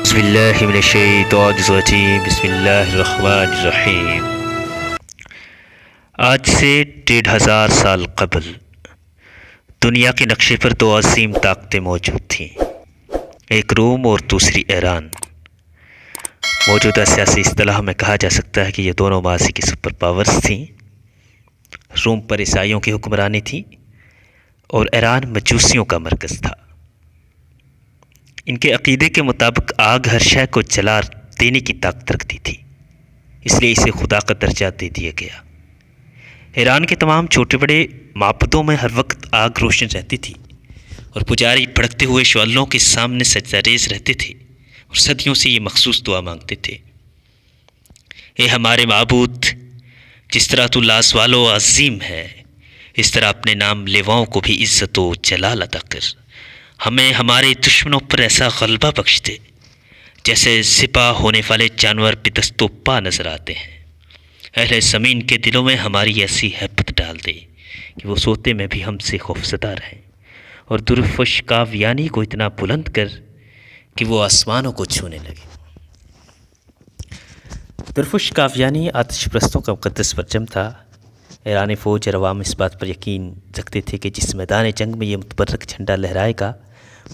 بسم اللہ من الشیطان الرجیم بسم اللہ الرحمن الرحیم۔ آج سے 1500 سال قبل دنیا کے نقشے پر دو عظیم طاقتیں موجود تھیں، ایک روم اور دوسری ایران۔ موجودہ سیاسی اصطلاح میں کہا جا سکتا ہے کہ یہ دونوں ماضی کی سپر پاورز تھیں۔ روم پر عیسائیوں کی حکمرانی تھی اور ایران مجوسیوں کا مرکز تھا۔ ان کے عقیدے کے مطابق آگ ہر شے کو جلا دینے کی طاقت رکھتی تھی، اس لیے اسے خدا کا درجہ دے دیا گیا۔ ایران کے تمام چھوٹے بڑے معبدوں میں ہر وقت آگ روشن رہتی تھی اور پجاری بھڑکتے ہوئے شعلوں کے سامنے سجدہ ریز رہتے تھے اور صدیوں سے یہ مخصوص دعا مانگتے تھے: اے ہمارے معبود، جس طرح تو لازوال و عظیم ہے، اس طرح اپنے نام لیواؤں کو بھی عزت و جلال عطا کر۔ ہمیں ہمارے دشمنوں پر ایسا غلبہ بخش دے جیسے ذبح ہونے والے جانور بے دست و پا نظر آتے ہیں۔ اہل زمین کے دلوں میں ہماری ایسی ہیبت ڈال دے کہ وہ سوتے میں بھی ہم سے خوفزدہ رہیں، اور درفش کاویانی کو اتنا بلند کر کہ وہ آسمانوں کو چھونے لگے۔ درفش کاویانی آتش پرستوں کا مقدس پرچم تھا۔ ایرانی فوج اور عوام اس بات پر یقین رکھتے تھے کہ جس میدان جنگ میں یہ متبرک جھنڈا لہرائے گا،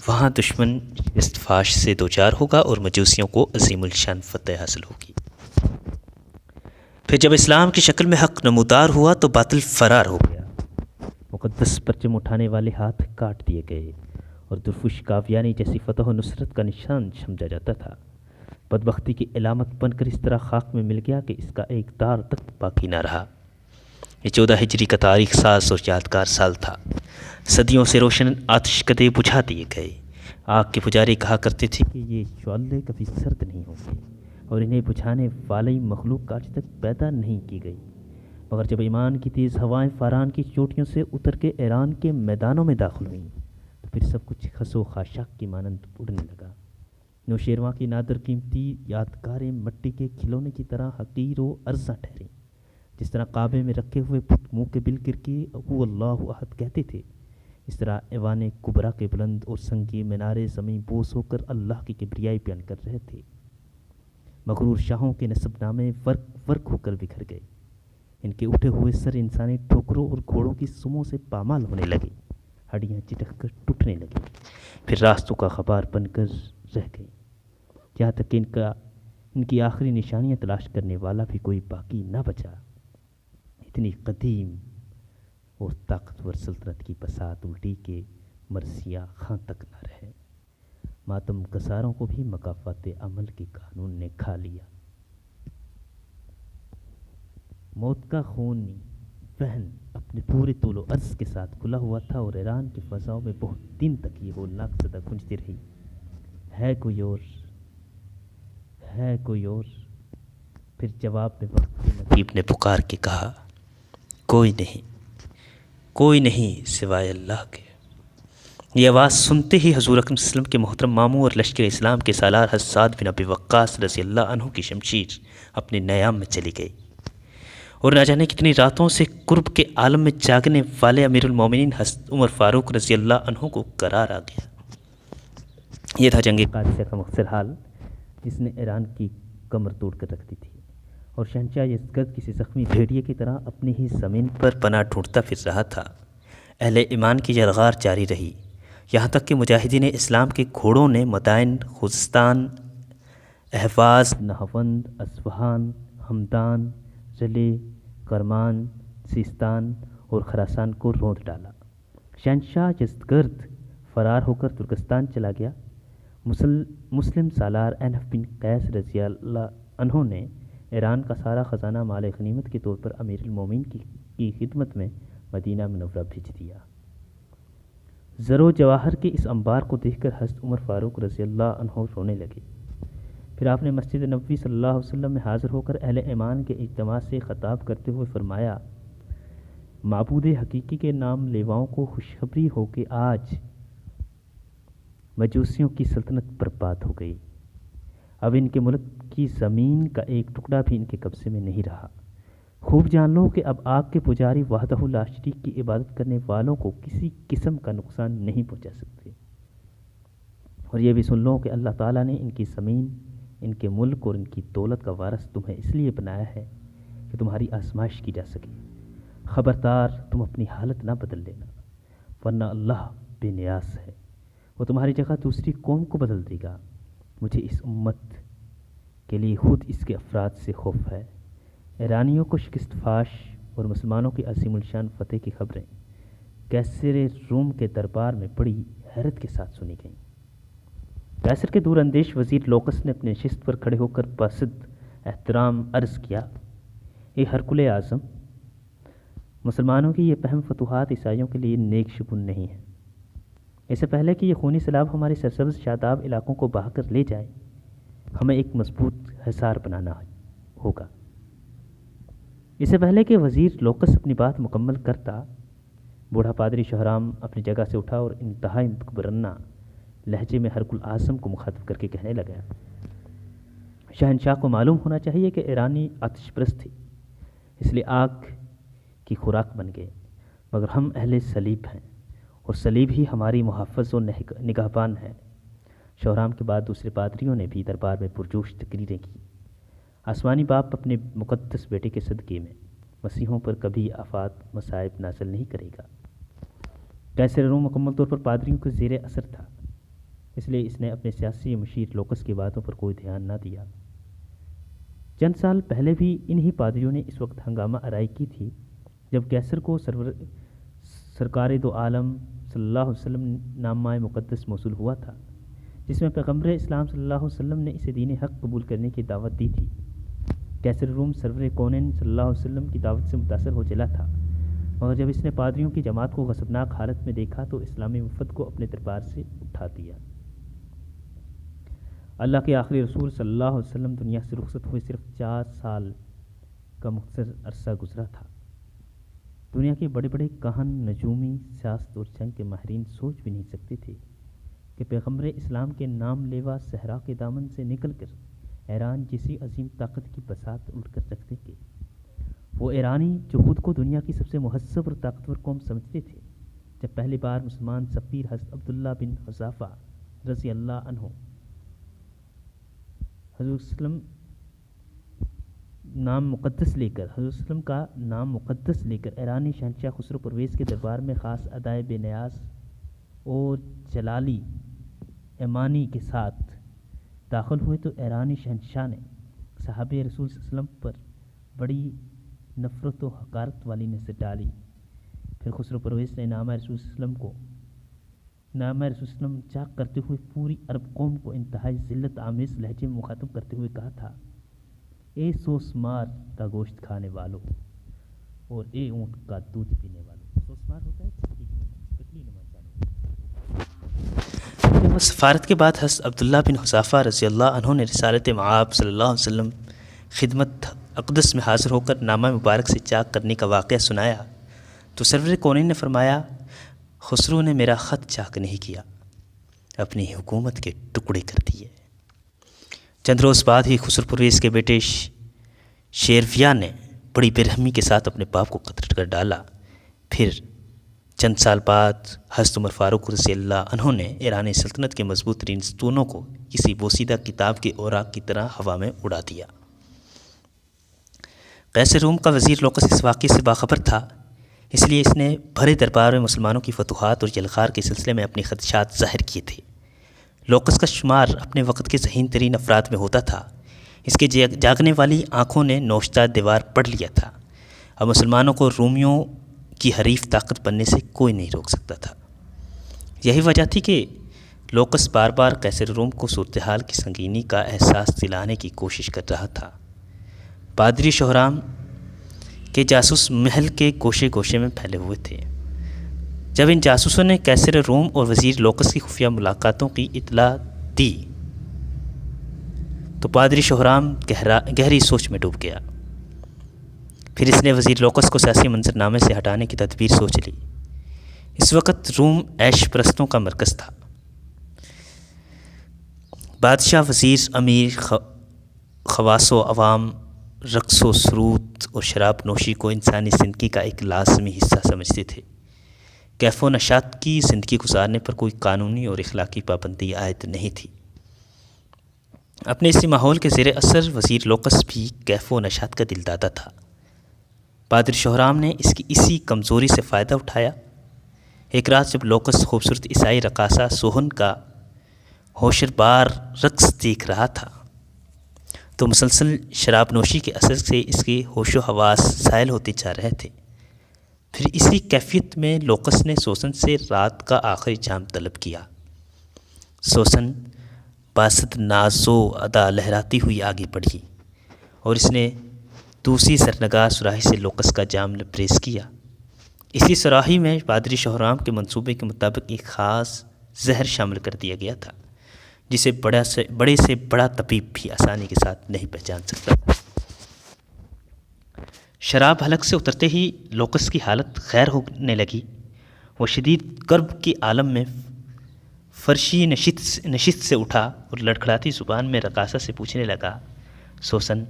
وہاں دشمن استفاش سے دوچار ہوگا اور مجوسیوں کو عظیم الشان فتح حاصل ہوگی۔ پھر جب اسلام کی شکل میں حق نمودار ہوا تو باطل فرار ہو گیا، مقدس پرچم اٹھانے والے ہاتھ کاٹ دیے گئے اور درفش کاویانی جیسی فتح و نصرت کا نشان سمجھا جاتا تھا، بدبختی کی علامت بن کر اس طرح خاک میں مل گیا کہ اس کا ایک تار تک باقی نہ رہا۔ یہ 14 ہجری کا تاریخ ساز اور یادگار سال تھا۔ صدیوں سے روشن آتش کدے بجھا دیے گئے۔ آگ کے پجاری کہا کرتے تھے کہ یہ شعلے کبھی سرد نہیں ہوں گے اور انہیں بجھانے والی مخلوق آج تک پیدا نہیں کی گئی، مگر جب ایمان کی تیز ہوائیں فاران کی چوٹیوں سے اتر کے ایران کے میدانوں میں داخل ہوئیں تو پھر سب کچھ خس و خاشاک کی مانند اڑنے لگا۔ نوشیروان کی نادر قیمتی یادگاریں مٹی کے کھلونے کی طرح حقیر و ارزاں ٹھہریں۔ جس طرح کعبے میں رکھے ہوئے بت منہ کے بل کر کے هو اللہ احد کہتے تھے، اس طرح ایوان کبریٰ کے بلند اور سنگی مینارے زمین بوس ہو کر اللہ کی کبریائی بیان کر رہے تھے۔ مغرور شاہوں کے نسب نامے ورق ورق ہو کر بکھر گئے۔ ان کے اٹھے ہوئے سر انسانی ٹھوکروں اور گھوڑوں کی سموں سے پامال ہونے لگے، ہڈیاں چٹک کر ٹوٹنے لگیں، پھر راستوں کا غبار بن کر رہ گئی، یہاں تک کہ ان کی آخری نشانیاں تلاش کرنے والا بھی کوئی باقی نہ بچا۔ اتنی قدیم اور طاقتور سلطنت کی بساط الٹی کے مرثیہ خاں تک نہ رہے۔ ماتم گساروں کو بھی مکافات عمل کے قانون نے کھا لیا۔ موت کا خونی وہن اپنے پورے طول و عرض کے ساتھ کھلا ہوا تھا اور ایران کی فضاؤں میں بہت دن تک یہ ہولناک صدا گونجتی رہی: ہے کوئی اور، ہے کوئی اور۔ پھر جواب میں وقت کے نقیب نے پکار کے کہا: کوئی نہیں، کوئی نہیں سوائے اللہ کے۔ یہ آواز سنتے ہی حضور اکرم صلی اللہ علیہ وسلم کے محترم ماموں اور لشکر اسلام کے سالار حساد بن ابی وقاص رضی اللہ عنہ کی شمشیر اپنے نیام میں چلی گئی، اور نہ جانے کتنی راتوں سے قرب کے عالم میں جاگنے والے امیر المومنین حضرت عمر فاروق رضی اللہ عنہ کو قرار آ گیا۔ یہ تھا جنگ قادسیہ کا مختصر حال، جس نے ایران کی کمر توڑ کر رکھ دی تھی، اور شہنشاہ یزدگرد کسی زخمی بھیڑیے کی طرح اپنی ہی زمین پر پناہ ڈھونڈتا پھر رہا تھا۔ اہل ایمان کی یلغار جاری رہی، یہاں تک کہ مجاہدین اسلام کے گھوڑوں نے مدائن خوزستان، اہواز، نہاوند، اصفہان، ہمدان، رلے، کرمان، سیستان اور خراسان کو روند ڈالا۔ شہنشاہ یزدگرد فرار ہو کر ترکستان چلا گیا۔ مسلم سالار عنف بن قیس رضی اللہ عنہ نے ایران کا سارا خزانہ مال غنیمت کے طور پر امیر المومنین کی خدمت میں مدینہ منورہ بھیج دیا۔ زر و جواہر کے اس انبار کو دیکھ کر حضرت عمر فاروق رضی اللہ عنہ رونے لگے۔ پھر آپ نے مسجد نبوی صلی اللہ علیہ وسلم میں حاضر ہو کر اہل ایمان کے اجتماع سے خطاب کرتے ہوئے فرمایا: معبود حقیقی کے نام لیواؤں کو خوشخبری ہو کہ آج مجوسیوں کی سلطنت برباد ہو گئی۔ اب ان کے ملک کی زمین کا ایک ٹکڑا بھی ان کے قبضے میں نہیں رہا۔ خوب جان لو کہ اب آگ کے پجاری وحدہ لا شریک کی عبادت کرنے والوں کو کسی قسم کا نقصان نہیں پہنچا سکتے۔ اور یہ بھی سن لو کہ اللہ تعالیٰ نے ان کی زمین، ان کے ملک اور ان کی دولت کا وارث تمہیں اس لیے بنایا ہے کہ تمہاری آزمائش کی جا سکے۔ خبردار تم اپنی حالت نہ بدل لینا، ورنہ اللہ بے نیاز ہے، وہ تمہاری جگہ دوسری قوم کو بدل دے گا۔ مجھے اس امت کے لیے خود اس کے افراد سے خوف ہے۔ ایرانیوں کو شکست فاش اور مسلمانوں کی عظیم الشان فتح کی خبریں قیصر روم کے دربار میں بڑی حیرت کے ساتھ سنی گئیں۔ قیصر کے دور اندیش وزیر لوکس نے اپنے نشست پر کھڑے ہو کر باسط احترام عرض کیا، اے ہرکل اعظم، مسلمانوں کی یہ پہم فتوحات عیسائیوں کے لیے نیک شگون نہیں ہے۔ اس سے پہلے کہ یہ خونی سیلاب ہمارے سرسبز شاداب علاقوں کو بہا کر لے جائے، ہمیں ایک مضبوط حصار بنانا ہوگا۔ اس سے پہلے کہ وزیر لوکس اپنی بات مکمل کرتا، بوڑھا پادری شہرام اپنی جگہ سے اٹھا اور انتہائی متکبرانہ لہجے میں ہرکل اعظم کو مخاطب کر کے کہنے لگا، شہنشاہ کو معلوم ہونا چاہیے کہ ایرانی آتش پرست تھے، اس لیے آگ کی خوراک بن گئے، مگر ہم اہل صلیب ہیں اور صلیب ہی ہماری محافظ و نگہبان ہے۔ شہرام کے بعد دوسرے پادریوں نے بھی دربار میں پرجوش تقریریں کی۔ آسمانی باپ اپنے مقدس بیٹے کے صدقے میں مسیحوں پر کبھی آفات مصائب نازل نہیں کرے گا۔ قیصر روم مکمل طور پر پادریوں کے زیر اثر تھا، اس لیے اس نے اپنے سیاسی مشیر لوکس کی باتوں پر کوئی دھیان نہ دیا۔ چند سال پہلے بھی انہی پادریوں نے اس وقت ہنگامہ آرائی کی تھی جب قیصر کو سرکار دو عالم صلی اللہ علیہ وسلم نامہ مقدس موصول ہوا تھا، جس میں پیغمبر اسلام صلی اللہ علیہ وسلم نے اسے دین حق قبول کرنے کی دعوت دی تھی۔ قیصر روم سرور کونین صلی اللہ علیہ وسلم کی دعوت سے متاثر ہو چلا تھا، مگر جب اس نے پادریوں کی جماعت کو غضبناک حالت میں دیکھا تو اسلامی وفد کو اپنے دربار سے اٹھا دیا۔ اللہ کے آخری رسول صلی اللہ علیہ وسلم دنیا سے رخصت ہوئے صرف 4 سال کا مختصر عرصہ گزرا تھا۔ دنیا کے بڑے بڑے کہن، نجومی، سیاست اور جنگ کے ماہرین سوچ بھی نہیں سکتے تھے کہ پیغمبر اسلام کے نام لیوا صحرا کے دامن سے نکل کر ایران جیسی عظیم طاقت کی بساط الٹ کر رکھ دیں گے۔ وہ ایرانی جو خود کو دنیا کی سب سے مہذب اور طاقتور قوم سمجھتے تھے، جب پہلی بار مسلمان سفیر حضرت عبداللہ بن حذافہ رضی اللہ عنہ حضرت وسلم کا نام مقدس لے کر ایرانی شہنشاہ خسرو پرویز کے دربار میں خاص ادائے بے نیاز اور جلالی ایمانی کے ساتھ داخل ہوئے تو ایرانی شہنشاہ نے صحابہ رسول صلی اللہ علیہ وسلم پر بڑی نفرت و حقارت والی نظر ڈالی۔ پھر خسرو پرویز نے نامہ رسول صلی اللہ علیہ وسلم چاک کرتے ہوئے پوری عرب قوم کو انتہائی ذلت آمیز لہجے میں مخاطب کرتے ہوئے کہا تھا، اے سوسمار کا گوشت کھانے والوں اور اے اونٹ کا دودھ پینے والوں۔ سوسمار ہوتا ہے چکلی نما جانور۔ سفارت کے بعد حضرت عبداللہ بن حذافہ رضی اللہ عنہ نے رسالت مآب صلی اللہ علیہ وسلم خدمت اقدس میں حاضر ہو کر نامہ مبارک سے چاک کرنے کا واقعہ سنایا تو سرور کونین نے فرمایا، خسرو نے میرا خط چاک نہیں کیا، اپنی حکومت کے ٹکڑے کر دیے۔ چند روز بعد ہی خسرو پرویز کے بیٹے شیرویہ نے بڑی برہمی کے ساتھ اپنے باپ کو قتل کر ڈالا۔ پھر چند سال بعد حضرت عمر فاروق رضی اللہ عنہ نے ایرانی سلطنت کے مضبوط ترین ستونوں کو کسی بوسیدہ کتاب کے اوراق کی طرح ہوا میں اڑا دیا۔ قیصر روم کا وزیر لوکس اس واقعے سے باخبر تھا، اس لیے اس نے بھرے دربار میں مسلمانوں کی فتوحات اور یلغار کے سلسلے میں اپنے خدشات ظاہر کیے تھے۔ لوکس کا شمار اپنے وقت کے ذہین ترین افراد میں ہوتا تھا۔ اس کے جاگنے والی آنکھوں نے نوشتہ دیوار پڑھ لیا تھا۔ اب مسلمانوں کو رومیوں کی حریف طاقت بننے سے کوئی نہیں روک سکتا تھا۔ یہی وجہ تھی کہ لوکس بار بار قیصر روم کو صورتحال کی سنگینی کا احساس دلانے کی کوشش کر رہا تھا۔ پادری شہرام کے جاسوس محل کے گوشے گوشے میں پھیلے ہوئے تھے۔ جب ان جاسوسوں نے قیصر روم اور وزیر لوکس کی خفیہ ملاقاتوں کی اطلاع دی تو پادری شہرام گہری سوچ میں ڈوب گیا۔ پھر اس نے وزیر لوکس کو سیاسی منظرنامے سے ہٹانے کی تدبیر سوچ لی۔ اس وقت روم عیش پرستوں کا مرکز تھا۔ بادشاہ، وزیر، امیر، خواص و عوام رقص و سرود اور شراب نوشی کو انسانی زندگی کا ایک لازمی حصہ سمجھتے تھے۔ کیف و نشاط کی زندگی گزارنے پر کوئی قانونی اور اخلاقی پابندی عائد نہیں تھی۔ اپنے اسی ماحول کے زیر اثر وزیر لوکس بھی کیف و نشاط کا دلدادہ تھا۔ پادری شوہرام نے اس کی اسی کمزوری سے فائدہ اٹھایا۔ ایک رات جب لوکس خوبصورت عیسائی رقاصہ سوہن کا ہوشر بار رقص دیکھ رہا تھا تو مسلسل شراب نوشی کے اثر سے اس کے ہوش و حواس زائل ہوتے جا رہے تھے۔ پھر اسی کیفیت میں لوکس نے سوسن سے رات کا آخری جام طلب کیا۔ سوسن باسط ناز و ادا لہراتی ہوئی آگے بڑھی اور اس نے دوسری سرنگاہ سراہی سے لوکس کا جام لبریز کیا۔ اسی سراہی میں پادری شوہرام کے منصوبے کے مطابق ایک خاص زہر شامل کر دیا گیا تھا جسے بڑے سے بڑا طبیب بھی آسانی کے ساتھ نہیں پہچان سکتا تھا۔ شراب حلق سے اترتے ہی لوکس کی حالت خیر ہونے لگی۔ وہ شدید کرب کے عالم میں فرشی نشست سے اٹھا اور لڑکھڑاتی زبان میں رقاصہ سے پوچھنے لگا، سوسن،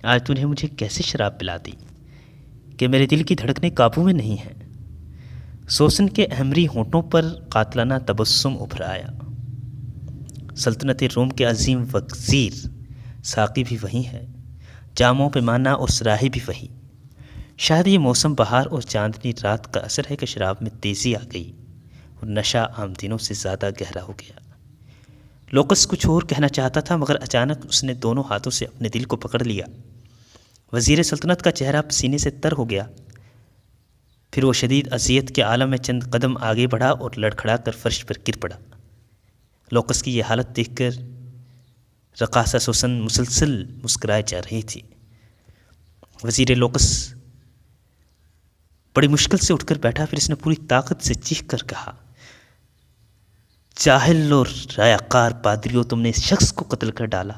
آج تو نے مجھے کیسے شراب پلا دی کہ میرے دل کی دھڑکنیں قابو میں نہیں ہیں؟ سوسن کے احمری ہونٹوں پر قاتلانہ تبسم ابھر آیا۔ سلطنت روم کے عظیم وزیر ساقی بھی وہی ہے، جاموں پیمانہ اور سراہی بھی وہی۔ شاید یہ موسم بہار اور چاندنی رات کا اثر ہے کہ شراب میں تیزی آ گئی اور نشہ عام دنوں سے زیادہ گہرا ہو گیا۔ لوکس کچھ اور کہنا چاہتا تھا مگر اچانک اس نے دونوں ہاتھوں سے اپنے دل کو پکڑ لیا۔ وزیر سلطنت کا چہرہ پسینے سے تر ہو گیا۔ پھر وہ شدید اذیت کے عالم میں چند قدم آگے بڑھا اور لڑکھڑا کر فرش پر گر پڑا۔ لوکس کی یہ حالت دیکھ کر رقاصہ سوسن مسلسل مسکرائے جا رہی تھی۔ وزیر لوکس بڑی مشکل سے اٹھ کر بیٹھا، پھر اس نے پوری طاقت سے چیخ کر کہا، جاہل اور رایہ کار پادریوں، تم نے اس شخص کو قتل کر ڈالا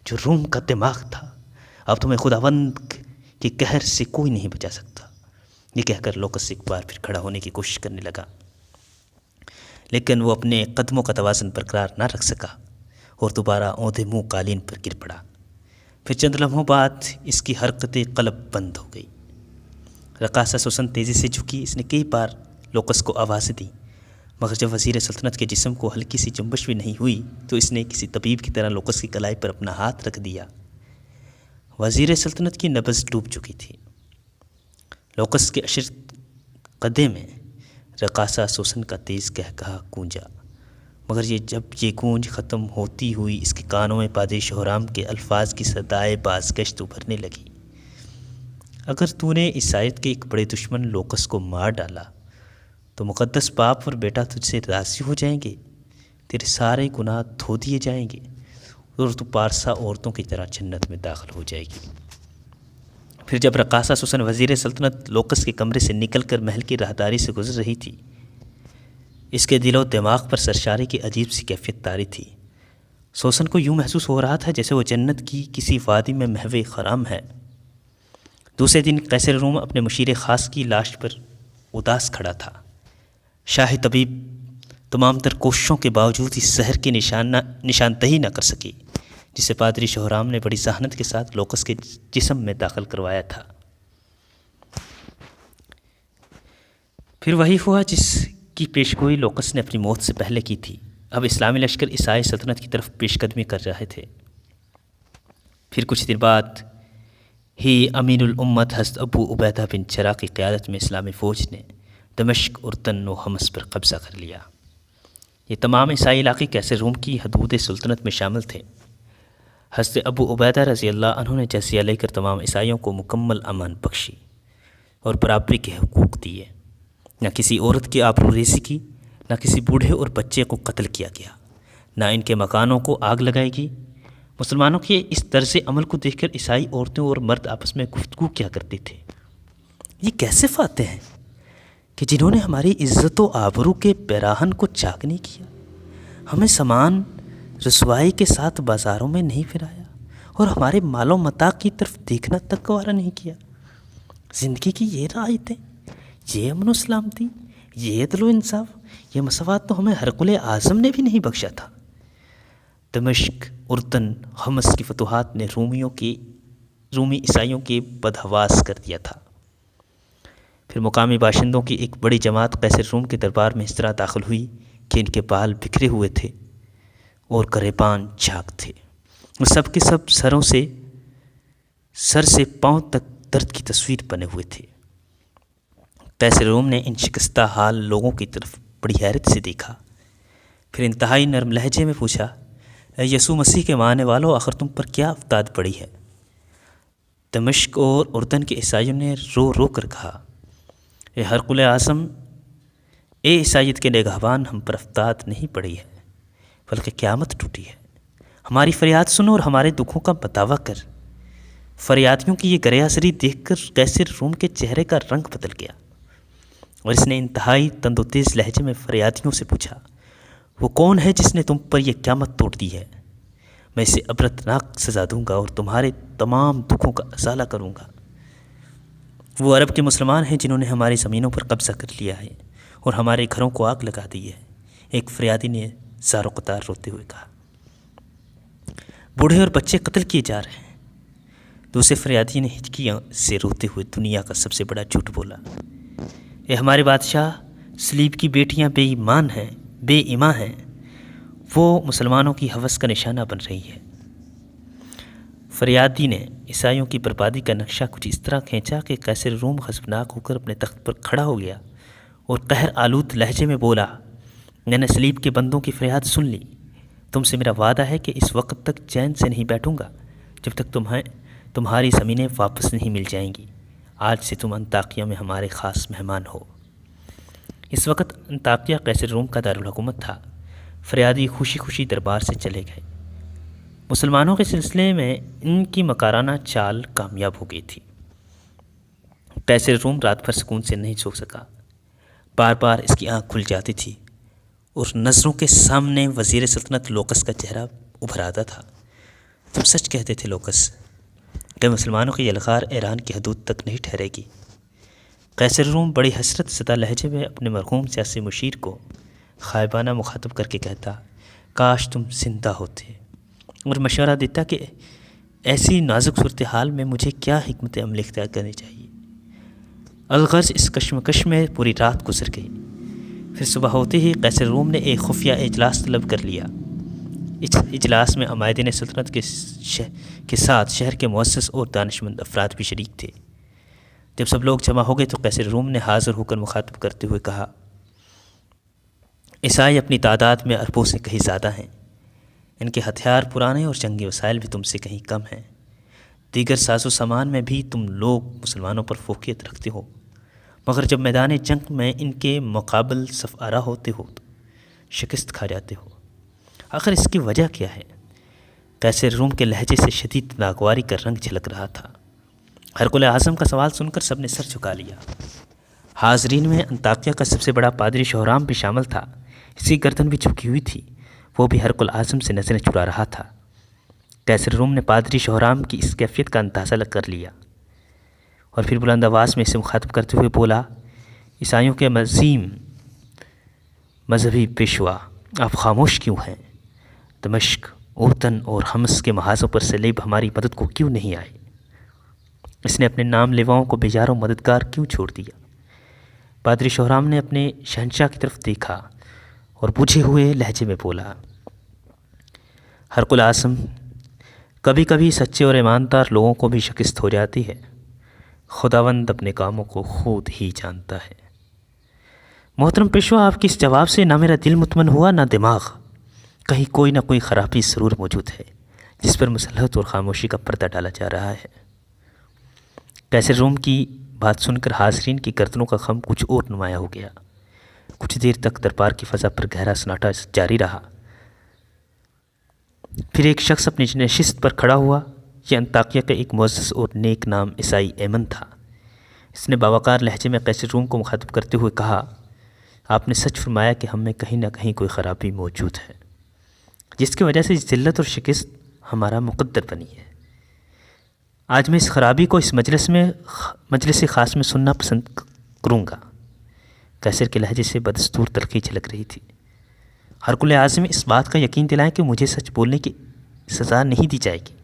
جو روم کا دماغ تھا۔ اب تمہیں خداوند کے قہر سے کوئی نہیں بچا سکتا۔ یہ کہہ کر لوکس ایک بار پھر کھڑا ہونے کی کوشش کرنے لگا، لیکن وہ اپنے قدموں کا توازن برقرار نہ رکھ سکا اور دوبارہ اوندھے منہ قالین پر گر پڑا۔ پھر چند لمحوں بعد اس کی حرکت قلب بند ہو گئی۔ رقاصہ سوسن تیزی سے جھکی۔ اس نے کئی بار لوکس کو آوازیں دیں مگر جب وزیر سلطنت کے جسم کو ہلکی سی جنبش بھی نہیں ہوئی تو اس نے کسی طبیب کی طرح لوکس کی کلائی پر اپنا ہاتھ رکھ دیا۔ وزیر سلطنت کی نبض ڈوب چکی تھی۔ لوکس کے اشر قدے میں رقاصہ سوسن کا تیز قہقہا گونجا، مگر جب یہ گونج ختم ہوتی ہوئی اس کے کانوں میں پادری شوہرام کے الفاظ کی صدائے بازگشت ابھرنے لگی، اگر تو نے عیسائیت کے ایک بڑے دشمن لوکس کو مار ڈالا تو مقدس باپ اور بیٹا تجھ سے راضی ہو جائیں گے، تیرے سارے گناہ دھو دیے جائیں گے اور تو پارسا عورتوں کی طرح جنت میں داخل ہو جائے گی۔ پھر جب رقاصہ سوسن وزیر سلطنت لوکس کے کمرے سے نکل کر محل کی راہداری سے گزر رہی تھی، اس کے دل و دماغ پر سرشاری کی عجیب سی کیفیت طاری تھی۔ سوسن کو یوں محسوس ہو رہا تھا جیسے وہ جنت کی کسی وادی میں محو خرام ہے۔ دوسرے دن قیصر روم اپنے مشیر خاص کی لاش پر اداس کھڑا تھا۔ شاہی طبیب تمام تر کوششوں کے باوجود اس زہر کی نشاندہی نہ کر سکی جسے پادری شوہرام نے بڑی ذہانت کے ساتھ لوکس کے جسم میں داخل کروایا تھا۔ پھر وہی ہوا جس کی پیشگوئی لوکس نے اپنی موت سے پہلے کی تھی۔ اب اسلامی لشکر عیسائی سلطنت کی طرف پیش قدمی کر رہے تھے۔ پھر کچھ دن بعد ہی امین الامت حضرت ابو عبیدہ بن جراح کی قیادت میں اسلامی فوج نے دمشق، اردن و حمص پر قبضہ کر لیا۔ یہ تمام عیسائی علاقے قیصر روم کی حدود سلطنت میں شامل تھے۔ حضرت ابو عبیدہ رضی اللہ عنہ نے جزیہ لے کر تمام عیسائیوں کو مکمل امن بخشی اور برابری کے حقوق دیے۔ نہ کسی عورت کی آبروریزی کی، نہ کسی بوڑھے اور بچے کو قتل کیا گیا، نہ ان کے مکانوں کو آگ لگائی گئی۔ مسلمانوں کے اس طرز عمل کو دیکھ کر عیسائی عورتیں اور مرد آپس میں گفتگو کیا کرتے تھے، یہ کیسے فاتح ہیں کہ جنہوں نے ہماری عزت و آبرو کے پیراہن کو چاک نہیں کیا، ہمیں سامان رسوائی کے ساتھ بازاروں میں نہیں پھرایا اور ہمارے مال و متاع کی طرف دیکھنا تک گوارا نہیں کیا۔ زندگی کی یہ رعایتیں، یہ امن و سلامتی، یہ عدل و انصاف، یہ مساوات تو ہمیں ہرقل اعظم نے بھی نہیں بخشا تھا۔ دمشق، اردن، حمص کی فتوحات نے رومی عیسائیوں کے بدحواس کر دیا تھا۔ پھر مقامی باشندوں کی ایک بڑی جماعت قیصر روم کے دربار میں اس طرح داخل ہوئی کہ ان کے بال بکھرے ہوئے تھے اور گریبان جھاگ تھے. وہ سب کے سب سر سے پاؤں تک درد کی تصویر بنے ہوئے تھے. قیصر روم نے ان شکستہ حال لوگوں کی طرف بڑی حیرت سے دیکھا. پھر انتہائی نرم لہجے میں پوچھا، اے یسوع مسیح کے ماننے والوں، آخر تم پر کیا افتاد پڑی ہے؟ دمشق اور اردن کے عیسائیوں نے رو رو کر کہا، اے ہرقل اعظم، اے عیسائیت کے نگہبان، ہم پر افتاد نہیں پڑی ہے بلکہ قیامت ٹوٹی ہے. ہماری فریاد سنو اور ہمارے دکھوں کا بتاوا کر. فریادیوں کی یہ گریہسری دیکھ کر قیصر روم کے چہرے کا رنگ بدل گیا اور اس نے انتہائی تند و تیز لہجے میں فریادیوں سے پوچھا، وہ کون ہے جس نے تم پر یہ قیامت توڑ دی ہے؟ میں اسے عبرتناک سزا دوں گا اور تمہارے تمام دکھوں کا ازالہ کروں گا. وہ عرب کے مسلمان ہیں جنہوں نے ہماری زمینوں پر قبضہ کر لیا ہے اور ہمارے گھروں کو آگ لگا دی ہے. ایک فریادی نے زار و قطار روتے ہوئے کہا. بوڑھے اور بچے قتل کیے جا رہے ہیں. دوسرے فریادی نے ہچکیاں سے روتے ہوئے دنیا کا سب سے بڑا جھوٹ بولا، اے ہمارے بادشاہ، سلیب کی بیٹیاں بے ایمان ہیں، بے ایمان ہیں. وہ مسلمانوں کی ہوس کا نشانہ بن رہی ہے. فریادی نے عیسائیوں کی بربادی کا نقشہ کچھ اس طرح کھینچا کہ قیصر روم غضبناک ہو کر اپنے تخت پر کھڑا ہو گیا اور قہر آلود لہجے میں بولا، میں نے سلیب کے بندوں کی فریاد سن لی. تم سے میرا وعدہ ہے کہ اس وقت تک چین سے نہیں بیٹھوں گا جب تک تمہاری زمینیں واپس نہیں مل جائیں گی. آج سے تم انطاکیہ میں ہمارے خاص مہمان ہو. اس وقت انطاکیہ قیصر روم کا دارالحکومت تھا. فریادی خوشی خوشی دربار سے چلے گئے. مسلمانوں کے سلسلے میں ان کی مکارانہ چال کامیاب ہو گئی تھی. قیصر روم رات بھر سکون سے نہیں سو سکا. بار بار اس کی آنکھ کھل جاتی تھی اور نظروں کے سامنے وزیر سلطنت لوکس کا چہرہ ابھر آتا تھا. تم سچ کہتے تھے لوکس کہ مسلمانوں کی یلغار ایران کی حدود تک نہیں ٹھہرے گی. قیصر روم بڑی حسرت زدہ لہجے میں اپنے مرحوم سیاسی مشیر کو خائبانہ مخاطب کر کے کہتا، کاش تم زندہ ہوتے، اور مشورہ دیتا کہ ایسی نازک صورتحال میں مجھے کیا حکمت عملی اختیار کرنی چاہیے. الغرض اس کشمکش میں پوری رات گزر گئی. پھر صبح ہوتے ہی قیصر روم نے ایک خفیہ اجلاس طلب کر لیا. اس اجلاس میں عمائدین سلطنت کے ساتھ شہر کے معزز اور دانشمند افراد بھی شریک تھے. جب سب لوگ جمع ہو گئے تو قیصر روم نے حاضر ہو کر مخاطب کرتے ہوئے کہا، عیسائی اپنی تعداد میں اربوں سے کہیں زیادہ ہیں. ان کے ہتھیار پرانے اور جنگی وسائل بھی تم سے کہیں کم ہیں. دیگر ساز و سامان میں بھی تم لوگ مسلمانوں پر فوقیت رکھتے ہو، مگر جب میدان جنگ میں ان کے مقابل صف آرا ہوتے ہو تو شکست کھا جاتے ہو. آخر اس کی وجہ کیا ہے؟ قیصر روم کے لہجے سے شدید ناگواری کا رنگ جھلک رہا تھا. ہرقل اعظم کا سوال سن کر سب نے سر جھکا لیا. حاضرین میں انطاکیہ کا سب سے بڑا پادری شہرام بھی شامل تھا. اس کی گردن بھی جھکی ہوئی تھی. وہ بھی ہرقل اعظم سے نظریں چرا رہا تھا. قیصر روم نے پادری شہرام کی اس کیفیت کا اندازہ کر لیا اور پھر بلند آواز میں اسے مخاطب کرتے ہوئے بولا، عیسائیوں کے عظیم مذہبی پیشوا، آپ خاموش کیوں ہیں؟ دمشق، اردن اور حمص کے محاذوں پر سلیب ہماری مدد کو کیوں نہیں آئے؟ اس نے اپنے نام لیواؤں کو بیجار و مددگار کیوں چھوڑ دیا؟ پادری شہرام نے اپنے شہنشاہ کی طرف دیکھا اور بجھے ہوئے لہجے میں بولا، ہرقل اعظم، کبھی کبھی سچے اور ایماندار لوگوں کو بھی شکست ہو جاتی ہے. خداوند اپنے کاموں کو خود ہی جانتا ہے. محترم پیشوا، آپ کے اس جواب سے نہ میرا دل مطمئن ہوا نہ دماغ. کہیں کوئی نہ کوئی خرابی ضرور موجود ہے جس پر مصلحت اور خاموشی کا پردہ ڈالا جا رہا ہے. قیصر روم کی بات سن کر حاضرین کی گردنوں کا خم کچھ اور نمایاں ہو گیا. کچھ دیر تک دربار کی فضا پر گہرا سناٹا جاری رہا. پھر ایک شخص اپنی نشست پر کھڑا ہوا. یہ انطاکیہ کا ایک معزز اور نیک نام عیسائی ایمن تھا. اس نے باوقار لہجے میں قیصر روم کو مخاطب کرتے ہوئے کہا، آپ نے سچ فرمایا کہ ہم میں کہیں نہ کہیں کوئی خرابی موجود ہے جس کی وجہ سے ذلت اور شکست ہمارا مقدر بنی ہے. آج میں اس خرابی کو اس مجلس خاص میں سننا پسند کروں گا. قیصر کے لہجے سے بدستور تلخی جھلک رہی تھی. ہرقل اعظم اس بات کا یقین دلائیں کہ مجھے سچ بولنے کی سزا نہیں دی جائے گی.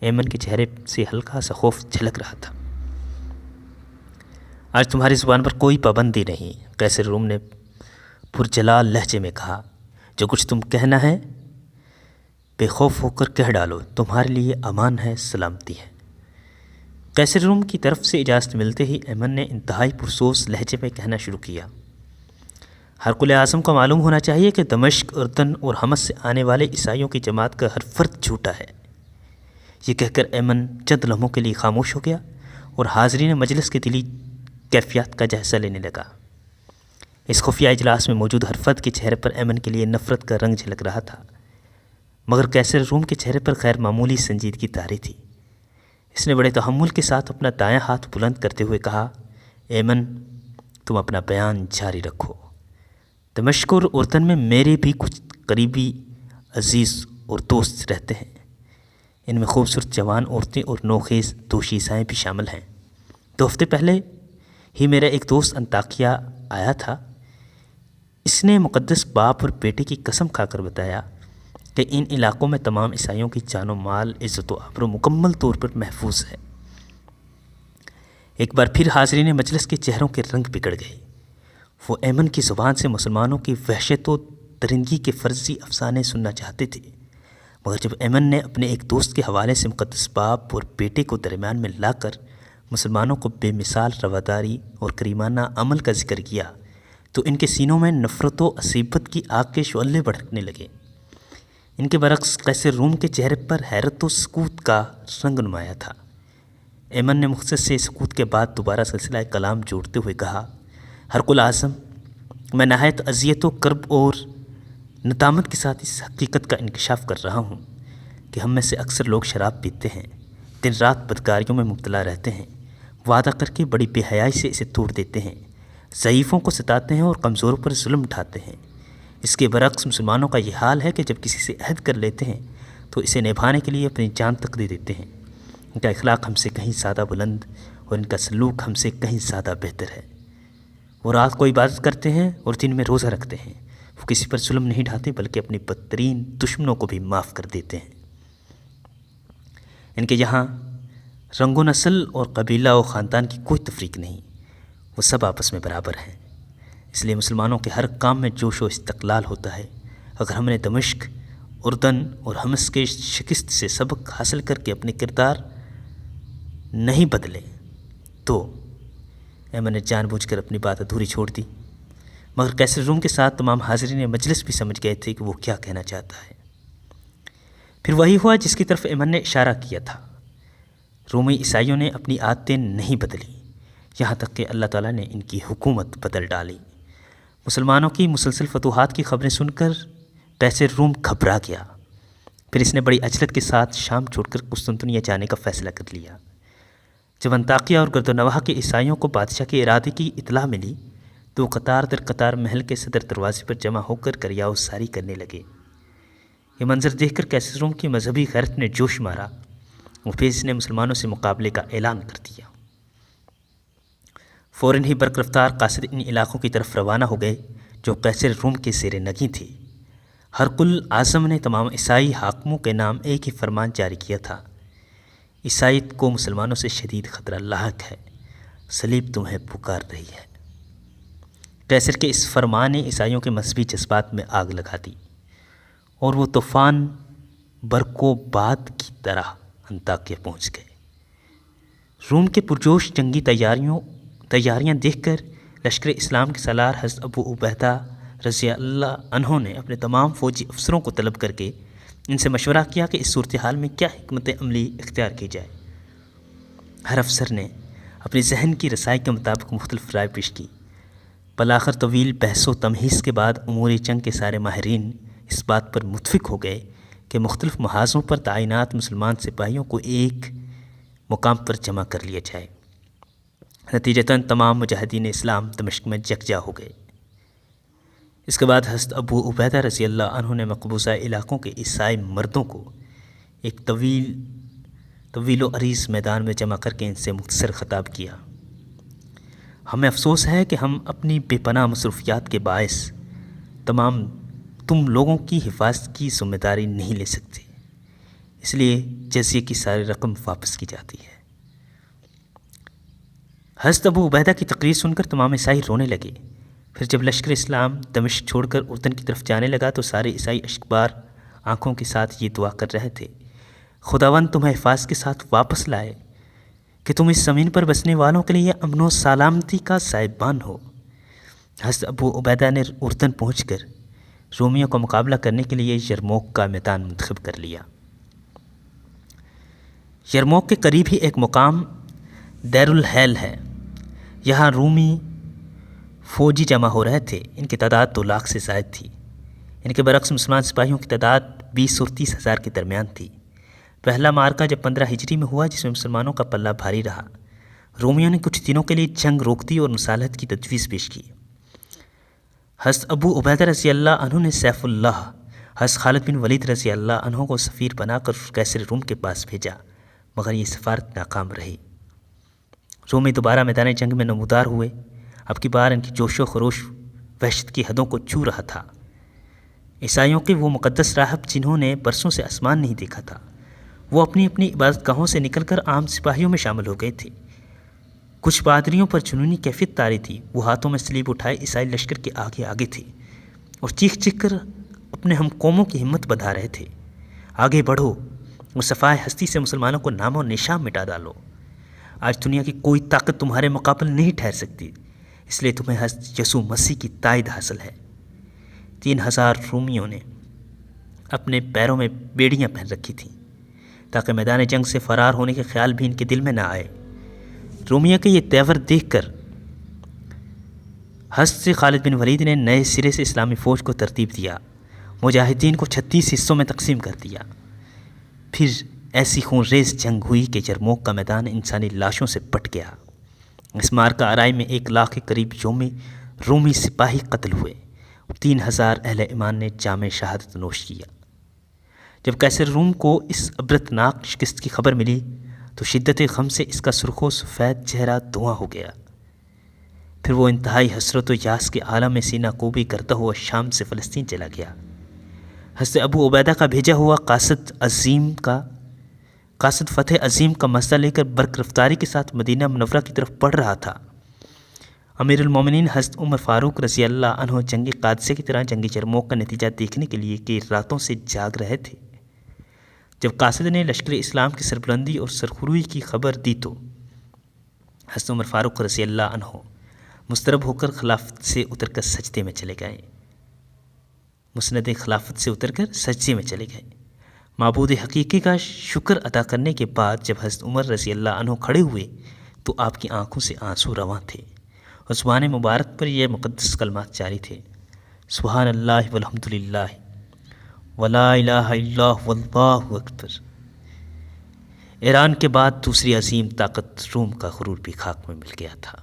ایمن کے چہرے سے ہلکا سا خوف جھلک رہا تھا. آج تمہاری زبان پر کوئی پابندی نہیں، قیصر روم نے پرجلال لہجے میں کہا۔ جو کچھ تم کہنا ہے بے خوف ہو کر کہہ ڈالو، تمہارے لیے امان ہے، سلامتی ہے۔ قیصر روم کی طرف سے اجازت ملتے ہی ایمن نے انتہائی پرسوس لہجے میں کہنا شروع کیا۔ ہرقل اعظم کو معلوم ہونا چاہیے کہ دمشق، اردن اور حمص سے آنے والے عیسائیوں کی جماعت کا ہر فرد جھوٹا ہے۔ یہ کہہ کر ایمن چند لمحوں کے لیے خاموش ہو گیا اور حاضرین مجلس کے دلی کیفیات کا جائزہ لینے لگا۔ اس خفیہ اجلاس میں موجود ہر فرد کے چہرے پر ایمن کے لیے نفرت کا رنگ جھلک رہا تھا، مگر قیصر روم کے چہرے پر غیر معمولی سنجیدگی طاری تھی۔ اس نے بڑے تحمل کے ساتھ اپنا دایاں ہاتھ بلند کرتے ہوئے کہا، ایمن، تم اپنا بیان جاری رکھو۔ دمشق اور اردن میں میرے بھی کچھ قریبی عزیز اور دوست رہتے ہیں، ان میں خوبصورت جوان عورتیں اور نوخیز دوشی عیسائی بھی شامل ہیں۔ 2 ہفتے پہلے ہی میرا ایک دوست انطاکیہ آیا تھا۔ اس نے مقدس باپ اور بیٹے کی قسم کھا کر بتایا کہ ان علاقوں میں تمام عیسائیوں کی جان و مال، عزت و آبرو مکمل طور پر محفوظ ہے۔ ایک بار پھر حاضرین مجلس کے چہروں کے رنگ بگڑ گئے۔ وہ ایمن کی زبان سے مسلمانوں کی وحشت و درندگی کے فرضی افسانے سننا چاہتے تھے، مگر جب ایمن نے اپنے ایک دوست کے حوالے سے مقدس باپ اور بیٹے کو درمیان میں لا کر مسلمانوں کو بے مثال رواداری اور کریمانہ عمل کا ذکر کیا تو ان کے سینوں میں نفرت و عصیبت کی آگ کے شعلے بھڑکنے لگے۔ ان کے برعکس قیصر روم کے چہرے پر حیرت و سکوت کا رنگ نمایاں تھا۔ ایمن نے مختصر سے سکوت کے بعد دوبارہ سلسلہ کلام جوڑتے ہوئے کہا، ہرقل اعظم، میں نہایت اذیت و کرب اور ندامت کے ساتھ اس حقیقت کا انکشاف کر رہا ہوں کہ ہم میں سے اکثر لوگ شراب پیتے ہیں، دن رات بدکاریوں میں مبتلا رہتے ہیں، وعدہ کر کے بڑی بے حیائی سے اسے توڑ دیتے ہیں، ضعیفوں کو ستاتے ہیں اور کمزوروں پر ظلم اٹھاتے ہیں۔ اس کے برعکس مسلمانوں کا یہ حال ہے کہ جب کسی سے عہد کر لیتے ہیں تو اسے نبھانے کے لیے اپنی جان تک دے دیتے ہیں۔ ان کا اخلاق ہم سے کہیں زیادہ بلند اور ان کا سلوک ہم سے کہیں زیادہ بہتر ہے۔ وہ رات کو عبادت کرتے ہیں اور دن میں روزہ رکھتے ہیں۔ وہ کسی پر ظلم نہیں ڈھاتے بلکہ اپنی بدترین دشمنوں کو بھی معاف کر دیتے ہیں۔ ان کے یہاں رنگ و نسل اور قبیلہ و خاندان کی کوئی تفریق نہیں، وہ سب آپس میں برابر ہیں۔ اس لیے مسلمانوں کے ہر کام میں جوش و استقلال ہوتا ہے۔ اگر ہم نے دمشق، اردن اور حمص کے شکست سے سبق حاصل کر کے اپنے کردار نہیں بدلے تو ایمن نے جان بوجھ کر اپنی بات ادھوری چھوڑ دی، مگر قیصر روم کے ساتھ تمام حاضرین مجلس بھی سمجھ گئے تھے کہ وہ کیا کہنا چاہتا ہے۔ پھر وہی ہوا جس کی طرف ایمن نے اشارہ کیا تھا۔ رومی عیسائیوں نے اپنی عادتیں نہیں بدلی، یہاں تک کہ اللہ تعالیٰ نے ان کی حکومت بدل ڈالی۔ مسلمانوں کی مسلسل فتوحات کی خبریں سن کر قیصر روم گھبرا گیا۔ پھر اس نے بڑی عجلت کے ساتھ شام چھوڑ کر قسطنطنیہ جانے کا فیصلہ کر لیا۔ جب انطاکیہ اور گرد و نواح کے عیسائیوں کو بادشاہ کے ارادے کی اطلاع ملی تو وہ قطار در قطار محل کے صدر دروازے پر جمع ہو کر کریاؤ ساری کرنے لگے۔ یہ منظر دیکھ کر قیصر روم کی مذہبی غیرت نے جوش مارا، وہ پھر اس نے مسلمانوں سے مقابلے کا اعلان کر دیا۔ فوراً ہی برق رفتار قاصد ان علاقوں کی طرف روانہ ہو گئے جو قیصر روم کے زیر نگیں تھے۔ ہرقل اعظم نے تمام عیسائی حاکموں کے نام ایک ہی فرمان جاری کیا تھا، عیسائیت کو مسلمانوں سے شدید خطرہ لاحق ہے، صلیب تمہیں پکار رہی ہے۔ قیصر کے اس فرمان نے عیسائیوں کے مذہبی جذبات میں آگ لگا دی اور وہ طوفان برق و باد کی طرح انطاکیہ پہنچ گئے۔ روم کے پرجوش جنگی تیاریاں دیکھ کر لشکر اسلام کے سالار حضرت ابو عبیدہ رضی اللہ عنہ نے اپنے تمام فوجی افسروں کو طلب کر کے ان سے مشورہ کیا کہ اس صورتحال میں کیا حکمت عملی اختیار کی جائے۔ ہر افسر نے اپنی ذہن کی رسائی کے مطابق مختلف رائے پیش کی۔ بالآخر طویل بحث و تمہیز کے بعد امور جنگ کے سارے ماہرین اس بات پر متفق ہو گئے کہ مختلف محاذوں پر تعینات مسلمان سپاہیوں کو ایک مقام پر جمع کر لیا جائے۔ نتیجتاً تمام مجاہدین اسلام دمشق میں یکجا ہو گئے۔ اس کے بعد حضرت ابو عبیدہ رضی اللہ عنہ نے مقبوضہ علاقوں کے عیسائی مردوں کو ایک طویل و عریض میدان میں جمع کر کے ان سے مختصر خطاب کیا، ہمیں افسوس ہے کہ ہم اپنی بے پناہ مصروفیات کے باعث تم لوگوں کی حفاظت کی ذمہ داری نہیں لے سکتے، اس لیے جزیے کی ساری رقم واپس کی جاتی ہے۔ حضرت ابو عبیدہ کی تقریر سن کر تمام عیسائی رونے لگے۔ پھر جب لشکر اسلام دمشق چھوڑ کر اردن کی طرف جانے لگا تو سارے عیسائی اشکبار آنکھوں کے ساتھ یہ دعا کر رہے تھے، خداوند تمہیں حفاظ کے ساتھ واپس لائے کہ تم اس زمین پر بسنے والوں کے لیے امن و سلامتی کا صاحبان ہو۔ حضرت ابو عبیدہ نے اردن پہنچ کر رومیوں کا مقابلہ کرنے کے لیے یرموک کا میدان منتخب کر لیا۔ یرموک کے قریب ہی ایک مقام دیر الحیل ہے، یہاں رومی فوجی جمع ہو رہے تھے۔ ان کی تعداد 2 لاکھ سے زائد تھی۔ ان کے برعکس مسلمان سپاہیوں کی تعداد 20 اور 30 ہزار کے درمیان تھی۔ پہلا معرکہ جب 15 ہجری میں ہوا، جس میں مسلمانوں کا پلہ بھاری رہا، رومیوں نے کچھ دنوں کے لیے جنگ روک دی اور مصالحت کی تجویز پیش کی۔ حضرت ابو عبیدہ رضی اللہ عنہ نے سیف اللہ حضرت خالد بن ولید رضی اللہ عنہ کو سفیر بنا کر قیصر روم کے پاس بھیجا، مگر یہ سفارت ناکام رہی۔ رومی دوبارہ میدان جنگ میں نمودار ہوئے۔ اب کی بار ان کی جوش و خروش وحشت کی حدوں کو چھو رہا تھا۔ عیسائیوں کے وہ مقدس راہب جنہوں نے برسوں سے آسمان نہیں دیکھا تھا، وہ اپنی اپنی عبادت گاہوں سے نکل کر عام سپاہیوں میں شامل ہو گئے تھے۔ کچھ پادریوں پر جنونی کیفیت طاری تھی، وہ ہاتھوں میں سلیب اٹھائے عیسائی لشکر کے آگے آگے تھے اور چیخ چیخ کر اپنے ہم قوموں کی ہمت بڑھا رہے تھے۔ آگے بڑھو اور صفائے ہستی سے مسلمانوں کو نام و نشان مٹا ڈالو۔ آج دنیا کی کوئی طاقت تمہارے مقابل نہیں ٹھہر سکتی، اس لیے تمہیں حضرت یسوع مسیح کی تائید حاصل ہے۔ 3000 رومیوں نے اپنے پیروں میں بیڑیاں پہن رکھی تھیں تاکہ میدان جنگ سے فرار ہونے کے خیال بھی ان کے دل میں نہ آئے۔ رومیوں کے یہ تیور دیکھ کر حضرت خالد بن ولید نے نئے سرے سے اسلامی فوج کو ترتیب دیا، مجاہدین کو 36 حصوں میں تقسیم کر دیا۔ پھر ایسی خون ریز جنگ ہوئی کہ یرموک کا میدان انسانی لاشوں سے پٹ گیا۔ اس معرکہ آرائی میں 1 لاکھ کے قریب رومی سپاہی قتل ہوئے، 3000 اہل ایمان نے جام شہادت نوش کیا۔ جب قیصر روم کو اس عبرتناک شکست کی خبر ملی تو شدت غم سے اس کا سرخ و سفید چہرہ دھواں ہو گیا۔ پھر وہ انتہائی حسرت و یاس کے عالم میں سینہ کوبی کرتا ہوا شام سے فلسطین چلا گیا۔ حضرت ابو عبیدہ کا بھیجا ہوا قاصد فتح عظیم کا مسئلہ لے کر برق رفتاری کے ساتھ مدینہ منورہ کی طرف بڑھ رہا تھا۔ امیر المومنین حضرت عمر فاروق رضی اللہ عنہ جنگ قادسیہ کی طرح جنگ یرموک کا نتیجہ دیکھنے کے لیے کئی راتوں سے جاگ رہے تھے۔ جب قاصد نے لشکر اسلام کی سربلندی اور سرخروئی کی خبر دی تو حضرت عمر فاروق رضی اللہ عنہ مضطرب ہو کر خلافت سے اتر کر سجدے میں چلے گئے۔ معبود حقیقی کا شکر ادا کرنے کے بعد جب حضرت عمر رضی اللہ عنہ کھڑے ہوئے تو آپ کی آنکھوں سے آنسو رواں تھے اور زبان مبارک پر یہ مقدس کلمات جاری تھے: سبحان اللہ والحمد للہ ولا الہ الا اللہ واللہ اکبر۔ ایران کے بعد دوسری عظیم طاقت روم کا غرور بھی خاک میں مل گیا تھا۔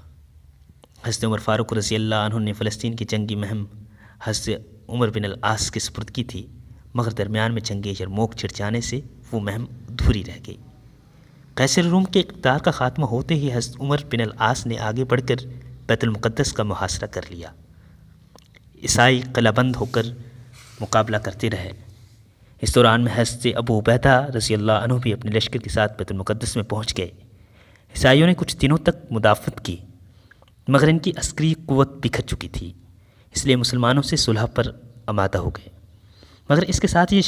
حضرت عمر فاروق رضی اللہ عنہ نے فلسطین کی جنگی مہم حضرت عمر بن العاص کے سپرد کی تھی، مگر درمیان میں جنگ یرموک چھڑ جانے سے وہ مہم ادھوری رہ گئی۔ قیصر روم کے اقتدار کا خاتمہ ہوتے ہی حضرت عمر بن العاص نے آگے بڑھ کر بیت المقدس کا محاصرہ کر لیا۔ عیسائی قلعہ بند ہو کر مقابلہ کرتے رہے۔ اس دوران میں حضرت ابو عبیدہ رضی اللہ عنہ بھی اپنے لشکر کے ساتھ بیت المقدس میں پہنچ گئے۔ عیسائیوں نے کچھ دنوں تک مدافعت کی، مگر ان کی عسکری قوت بکھر چکی تھی، اس لیے مسلمانوں سے صلح پر آمادہ ہو گئے، مگر اس کے ساتھ یہ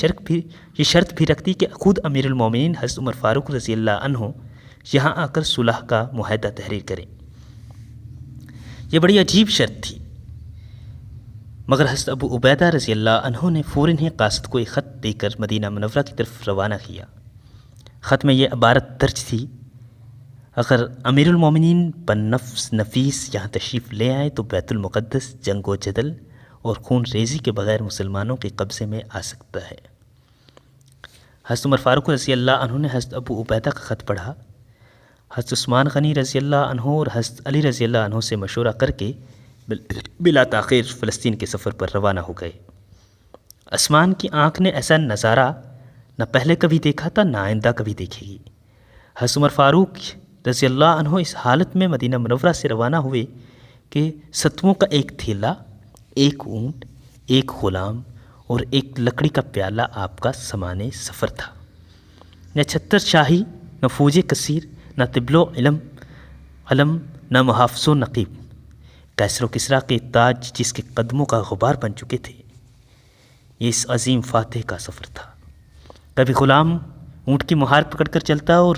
شرط بھی رکھ دی کہ خود امیر المومنین حضرت عمر فاروق رضی اللہ عنہ یہاں آ کر صلح کا معاہدہ تحریر کریں۔ یہ بڑی عجیب شرط تھی، مگر حضرت ابو عبیدہ رضی اللہ عنہ نے فوراً ہی قاصد کو ایک خط دے کر مدینہ منورہ کی طرف روانہ کیا۔ خط میں یہ عبارت درج تھی: اگر امیر المومنین بنفس نفیس یہاں تشریف لے آئے تو بیت المقدس جنگ و جدل اور خون ریزی کے بغیر مسلمانوں کے قبضے میں آ سکتا ہے۔ حضرت عمر فاروق رضی اللہ عنہ نے حضرت ابو عبیدہ کا خط پڑھا۔ حضرت عثمان غنی رضی اللہ عنہ اور حضرت علی رضی اللہ عنہ سے مشورہ کر کے بلا تاخیر فلسطین کے سفر پر روانہ ہو گئے۔ عثمان کی آنکھ نے ایسا نظارہ نہ پہلے کبھی دیکھا تھا، نہ آئندہ کبھی دیکھے گی۔ حضرت عمر فاروق رضی اللہ عنہ اس حالت میں مدینہ منورہ سے روانہ ہوئے کہ ستووں کا ایک تھیلا، ایک اونٹ، ایک غلام اور ایک لکڑی کا پیالہ آپ کا سامان سفر تھا۔ نہ چھتر شاہی، نہ فوج کثیر، نہ طبل و علم نہ محافظ و نقیب، کیسر و کسریٰ کے تاج جس کے قدموں کا غبار بن چکے تھے۔ یہ اس عظیم فاتح کا سفر تھا۔ کبھی غلام اونٹ کی مہار پکڑ کر چلتا اور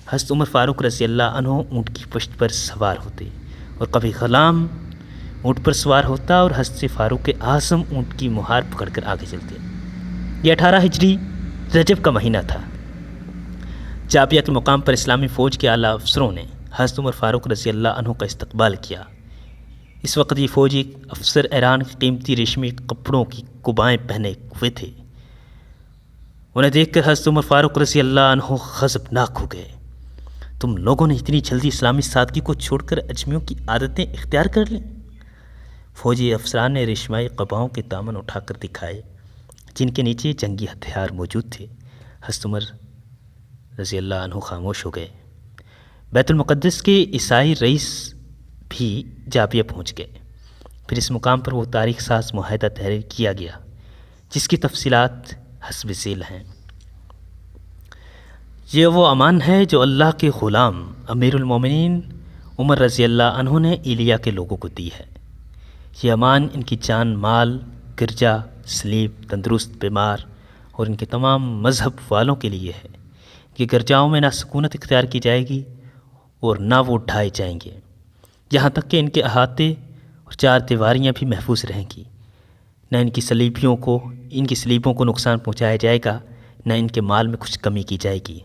حضرت عمر فاروق رضی اللہ عنہ اونٹ کی پشت پر سوار ہوتے، اور کبھی غلام اونٹ پر سوار ہوتا اور حضرت فاروق اعظم اونٹ کی مہار پکڑ کر آگے چلتے۔ یہ 18 ہجری رجب کا مہینہ تھا۔ جابیہ کے مقام پر اسلامی فوج کے اعلیٰ افسروں نے حضرت عمر فاروق رضی اللہ عنہ کا استقبال کیا۔ اس وقت یہ فوجی افسر ایران کے قیمتی ریشمی کپڑوں کی قبائیں پہنے ہوئے تھے۔ انہیں دیکھ کر حضرت عمر فاروق رضی اللہ عنہ غضبناک ہو گئے۔ تم لوگوں نے اتنی جلدی اسلامی سادگی کو چھوڑ کر اجمیوں کی عادتیں اختیار کر لیں؟ فوجی افسران نے ریشمی قباؤں کے دامن اٹھا کر دکھائے جن کے نیچے جنگی ہتھیار موجود تھے۔ حضرت عمر رضی اللہ عنہ خاموش ہو گئے۔ بیت المقدس کے عیسائی رئیس بھی جابیہ پہنچ گئے۔ پھر اس مقام پر وہ تاریخ ساز معاہدہ تحریر کیا گیا جس کی تفصیلات حسب ذیل ہیں۔ یہ وہ امان ہے جو اللہ کے غلام امیر المومنین عمر رضی اللہ عنہ نے ایلیا کے لوگوں کو دی ہے۔ یہ امان ان کی جان مال، گرجا، سلیب، تندرست، بیمار اور ان کے تمام مذہب والوں کے لیے ہے کہ گرجاؤں میں نہ سکونت اختیار کی جائے گی اور نہ وہ ڈھائے جائیں گے، یہاں تک کہ ان کے احاطے اور 4 دیواریاں بھی محفوظ رہیں گی۔ نہ ان کی سلیبوں کو نقصان پہنچایا جائے گا، نہ ان کے مال میں کچھ کمی کی جائے گی۔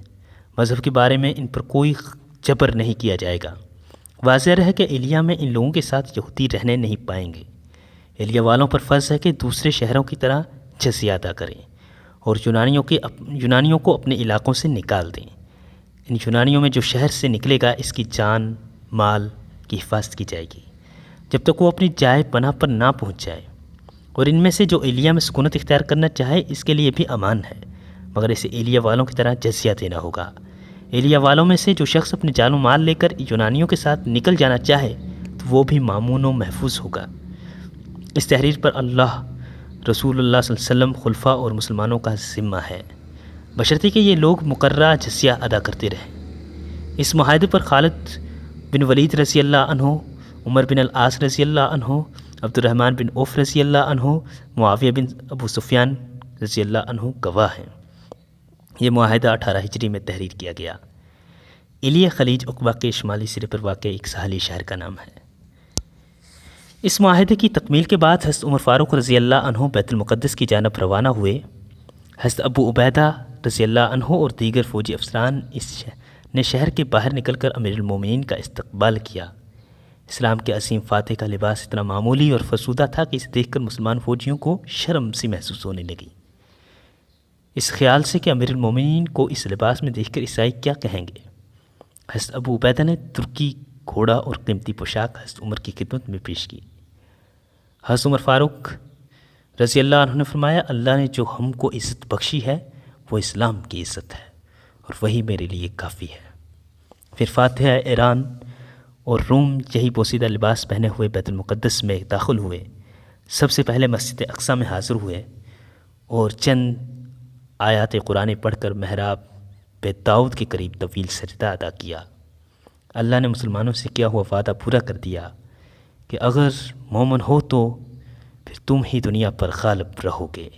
مذہب کے بارے میں ان پر کوئی جبر نہیں کیا جائے گا۔ واضح رہے کہ ایلیا میں ان لوگوں کے ساتھ یہودی رہنے نہیں پائیں گے۔ ایلیا والوں پر فرض ہے کہ دوسرے شہروں کی طرح جزیہ ادا کریں اور یونانیوں کو اپنے علاقوں سے نکال دیں۔ ان یونانیوں میں جو شہر سے نکلے گا اس کی جان مال کی حفاظت کی جائے گی جب تک وہ اپنی جائے پناہ پر نہ پہنچ جائے، اور ان میں سے جو ایلیا میں سکونت اختیار کرنا چاہے اس کے لیے بھی امان ہے، مگر اسے ایلیا والوں کی طرح جزیہ دینا ہوگا۔ ایلیا والوں میں سے جو شخص اپنے جان و مال لے کر یونانیوں کے ساتھ نکل جانا چاہے تو وہ بھی مامون و محفوظ ہوگا۔ اس تحریر پر اللہ، رسول اللہ صلی اللہ علیہ وسلم، خلفاء اور مسلمانوں کا ذمہ ہے، بشرطے کہ یہ لوگ مقررہ جزیہ ادا کرتے رہیں۔ اس معاہدے پر خالد بن ولید رضی اللہ عنہ، عمر بن العاص رضی اللہ عنہ، عبد الرحمن بن عوف رضی اللہ عنہ، معاویہ بن ابو سفیان رضی اللہ عنہ گواہ ہیں۔ یہ معاہدہ 18 ہجری میں تحریر کیا گیا۔ ایلیا خلیج عقبہ کے شمالی سرے پر واقع ایک ساحلی شہر کا نام ہے۔ اس معاہدے کی تکمیل کے بعد حضرت عمر فاروق رضی اللہ عنہ بیت المقدس کی جانب روانہ ہوئے۔ حضرت ابو عبیدہ رضی اللہ عنہ اور دیگر فوجی افسران نے شہر کے باہر نکل کر امیر المومنین کا استقبال کیا۔ اسلام کے عظیم فاتح کا لباس اتنا معمولی اور فرسودہ تھا کہ اسے دیکھ کر مسلمان فوجیوں کو شرم سی محسوس ہونے لگی، اس خیال سے کہ امیر المومنین کو اس لباس میں دیکھ کر عیسائی کیا کہیں گے۔ حضرت ابو عبیدہ نے ترکی گھوڑا اور قیمتی پوشاک حضرت عمر کی خدمت میں پیش کی۔ حضرت عمر فاروق رضی اللہ عنہ نے فرمایا، اللہ نے جو ہم کو عزت بخشی ہے وہ اسلام کی عزت ہے اور وہی میرے لیے کافی ہے۔ پھر فاتح ایران اور روم یہی پوشیدہ لباس پہنے ہوئے بیت المقدس میں داخل ہوئے۔ سب سے پہلے مسجد اقصیٰ میں حاضر ہوئے اور چند آیات قرآن پڑھ کر محراب بیت داؤد کے قریب طویل سجدہ ادا کیا۔ اللہ نے مسلمانوں سے کیا ہوا وعدہ پورا کر دیا کہ اگر مومن ہو تو پھر تم ہی دنیا پر غالب رہو گے۔